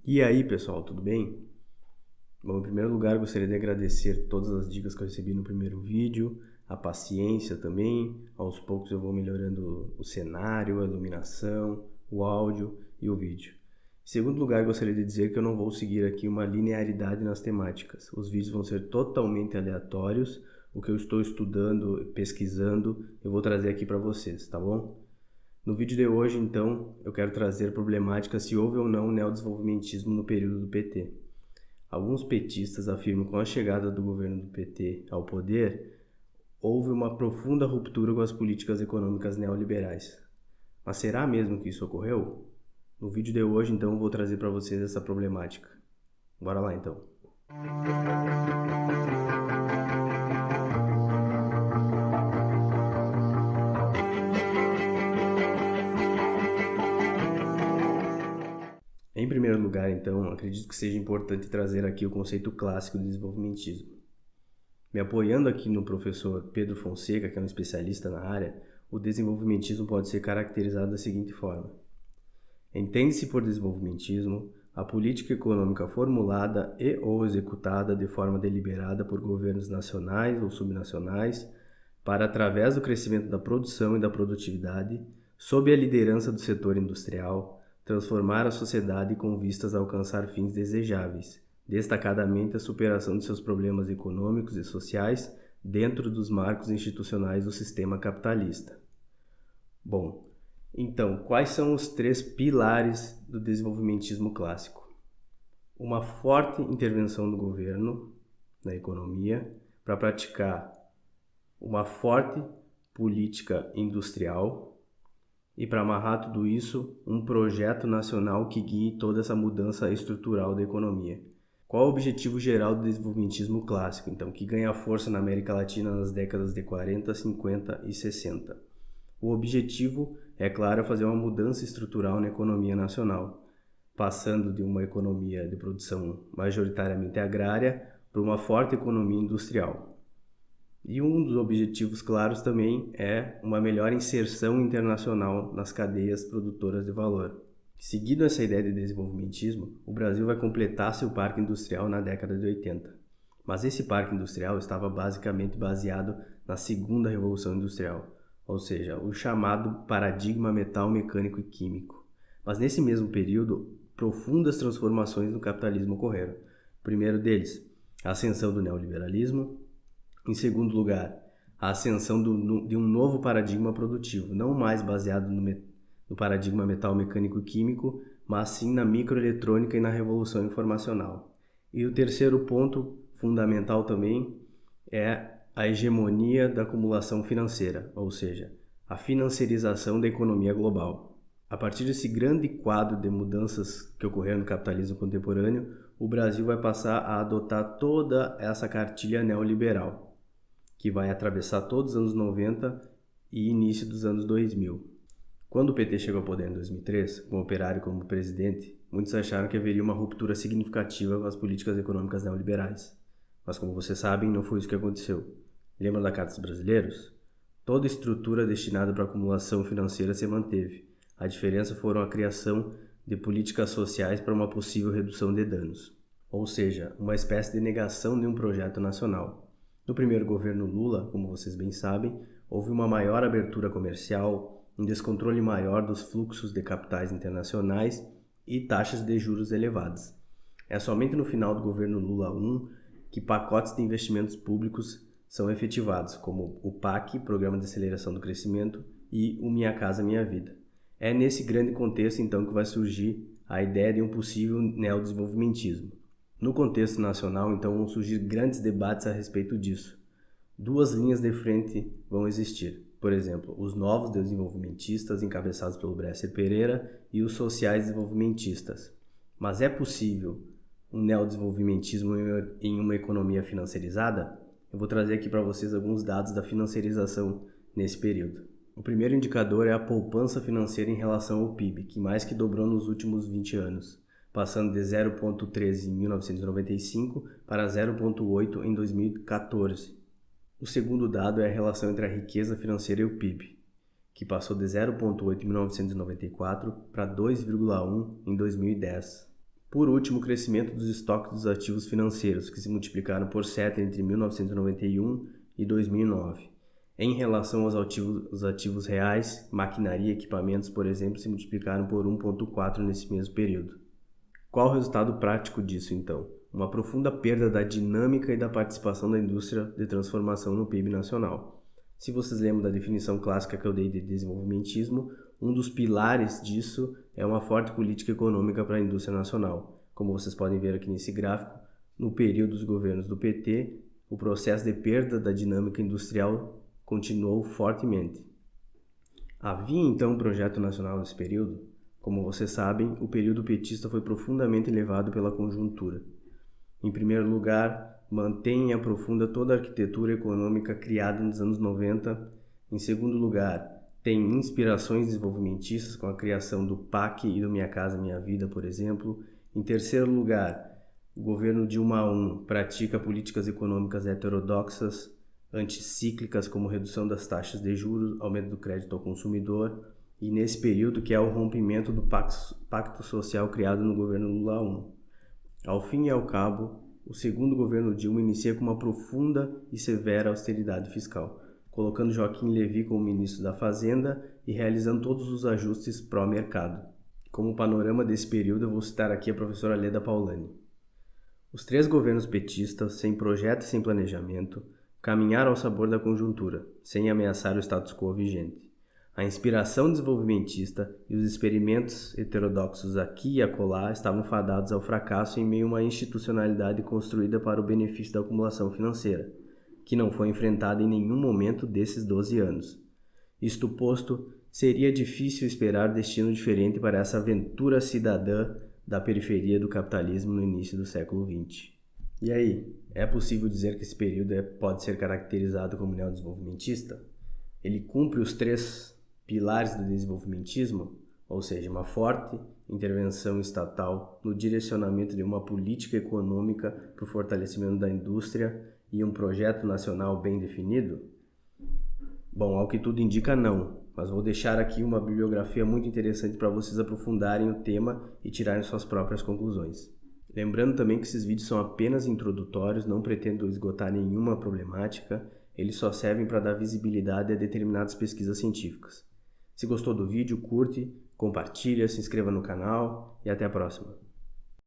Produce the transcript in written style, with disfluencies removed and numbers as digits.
E aí, pessoal, tudo bem? Bom, em primeiro lugar, gostaria de agradecer todas as dicas que eu recebi no primeiro vídeo, a paciência também. Aos poucos eu vou melhorando o cenário, a iluminação, o áudio e o vídeo. Em segundo lugar, gostaria de dizer que eu não vou seguir aqui uma linearidade nas temáticas. Os vídeos vão ser totalmente aleatórios. O que eu estou estudando, pesquisando, eu vou trazer aqui para vocês, tá bom? No vídeo de hoje, então, eu quero trazer a problemática se houve ou não neodesenvolvimentismo no período do PT. Alguns petistas afirmam que com a chegada do governo do PT ao poder, houve uma profunda ruptura com as políticas econômicas neoliberais. Mas será mesmo que isso ocorreu? No vídeo de hoje, então, eu vou trazer para vocês essa problemática. Bora lá, então. Em primeiro lugar, então, acredito que seja importante trazer aqui o conceito clássico do desenvolvimentismo. Me apoiando aqui no professor Pedro Fonseca, que é um especialista na área, o desenvolvimentismo pode ser caracterizado da seguinte forma. Entende-se por desenvolvimentismo a política econômica formulada e ou executada de forma deliberada por governos nacionais ou subnacionais para, através do crescimento da produção e da produtividade, sob a liderança do setor industrial, transformar a sociedade com vistas a alcançar fins desejáveis, destacadamente a superação de seus problemas econômicos e sociais dentro dos marcos institucionais do sistema capitalista. Bom, então, quais são os três pilares do desenvolvimentismo clássico? Uma forte intervenção do governo na economia para praticar uma forte política industrial e, para amarrar tudo isso, um projeto nacional que guie toda essa mudança estrutural da economia. Qual é o objetivo geral do desenvolvimentismo clássico, então, que ganha força na América Latina nas décadas de 40, 50 e 60? O objetivo, é claro, fazer uma mudança estrutural na economia nacional, passando de uma economia de produção majoritariamente agrária para uma forte economia industrial. E um dos objetivos claros também é uma melhor inserção internacional nas cadeias produtoras de valor. Seguindo essa ideia de desenvolvimentismo, o Brasil vai completar seu parque industrial na década de 80. Mas esse parque industrial estava basicamente baseado na segunda revolução industrial, ou seja, o chamado paradigma metal, mecânico e químico. Mas nesse mesmo período, profundas transformações no capitalismo ocorreram. O primeiro deles, a ascensão do neoliberalismo. Em segundo lugar, a ascensão de um novo paradigma produtivo, não mais baseado no paradigma metal, mecânico e químico, mas sim na microeletrônica e na revolução informacional. E o terceiro ponto fundamental também é a hegemonia da acumulação financeira, ou seja, a financiarização da economia global. A partir desse grande quadro de mudanças que ocorreram no capitalismo contemporâneo, o Brasil vai passar a adotar toda essa cartilha neoliberal, que vai atravessar todos os anos 90 e início dos anos 2000. Quando o PT chegou ao poder em 2003, com o Operário como presidente, muitos acharam que haveria uma ruptura significativa com as políticas econômicas neoliberais. Mas, como vocês sabem, não foi isso que aconteceu. Lembra da Carta dos Brasileiros? Toda estrutura destinada para a acumulação financeira se manteve. A diferença foram a criação de políticas sociais para uma possível redução de danos. Ou seja, uma espécie de negação de um projeto nacional. No primeiro governo Lula, como vocês bem sabem, houve uma maior abertura comercial, um descontrole maior dos fluxos de capitais internacionais e taxas de juros elevadas. É somente no final do governo Lula I que pacotes de investimentos públicos são efetivados, como o PAC, Programa de Aceleração do Crescimento, e o Minha Casa Minha Vida. É nesse grande contexto, então, que vai surgir a ideia de um possível neodesenvolvimentismo. No contexto nacional, então, vão surgir grandes debates a respeito disso. Duas linhas de frente vão existir. Por exemplo, os novos desenvolvimentistas, encabeçados pelo Bresser Pereira, e os sociais desenvolvimentistas. Mas é possível um neodesenvolvimentismo em uma economia financiarizada? Eu vou trazer aqui para vocês alguns dados da financiarização nesse período. O primeiro indicador é a poupança financeira em relação ao PIB, que mais que dobrou nos últimos 20 anos. Passando de 0,13 em 1995 para 0,8 em 2014. O segundo dado é a relação entre a riqueza financeira e o PIB, que passou de 0,8 em 1994 para 2,1 em 2010. Por último, o crescimento dos estoques dos ativos financeiros, que se multiplicaram por 7 entre 1991 e 2009. Em relação aos ativos reais, maquinaria e equipamentos, por exemplo, se multiplicaram por 1,4 nesse mesmo período. Qual o resultado prático disso, então? Uma profunda perda da dinâmica e da participação da indústria de transformação no PIB nacional. Se vocês lembram da definição clássica que eu dei de desenvolvimentismo, um dos pilares disso é uma forte política econômica para a indústria nacional. Como vocês podem ver aqui nesse gráfico, no período dos governos do PT, o processo de perda da dinâmica industrial continuou fortemente. Havia então um projeto nacional nesse período? Como vocês sabem, o período petista foi profundamente levado pela conjuntura. Em primeiro lugar, mantém e aprofunda toda a arquitetura econômica criada nos anos 90. Em segundo lugar, tem inspirações desenvolvimentistas com a criação do PAC e do Minha Casa Minha Vida, por exemplo. Em terceiro lugar, o governo Dilma I pratica políticas econômicas heterodoxas, anticíclicas, como redução das taxas de juros, aumento do crédito ao consumidor, e nesse período que é o rompimento do pacto social criado no governo Lula I. Ao fim e ao cabo, o segundo governo Dilma inicia com uma profunda e severa austeridade fiscal, colocando Joaquim Levy como ministro da Fazenda e realizando todos os ajustes pró-mercado. Como panorama desse período, eu vou citar aqui a professora Leda Paulani. Os 3 governos petistas, sem projeto e sem planejamento, caminharam ao sabor da conjuntura, sem ameaçar o status quo vigente. A inspiração desenvolvimentista e os experimentos heterodoxos aqui e acolá estavam fadados ao fracasso em meio a uma institucionalidade construída para o benefício da acumulação financeira, que não foi enfrentada em nenhum momento desses 12 anos. Isto posto, seria difícil esperar destino diferente para essa aventura cidadã da periferia do capitalismo no início do século XX. E aí, é possível dizer que esse período pode ser caracterizado como neodesenvolvimentista? Ele cumpre os 3 pilares do desenvolvimentismo, ou seja, uma forte intervenção estatal no direcionamento de uma política econômica para o fortalecimento da indústria e um projeto nacional bem definido? Bom, ao que tudo indica, não, mas vou deixar aqui uma bibliografia muito interessante para vocês aprofundarem o tema e tirarem suas próprias conclusões. Lembrando também que esses vídeos são apenas introdutórios, não pretendo esgotar nenhuma problemática, eles só servem para dar visibilidade a determinadas pesquisas científicas. Se gostou do vídeo, curte, compartilha, se inscreva no canal e até a próxima.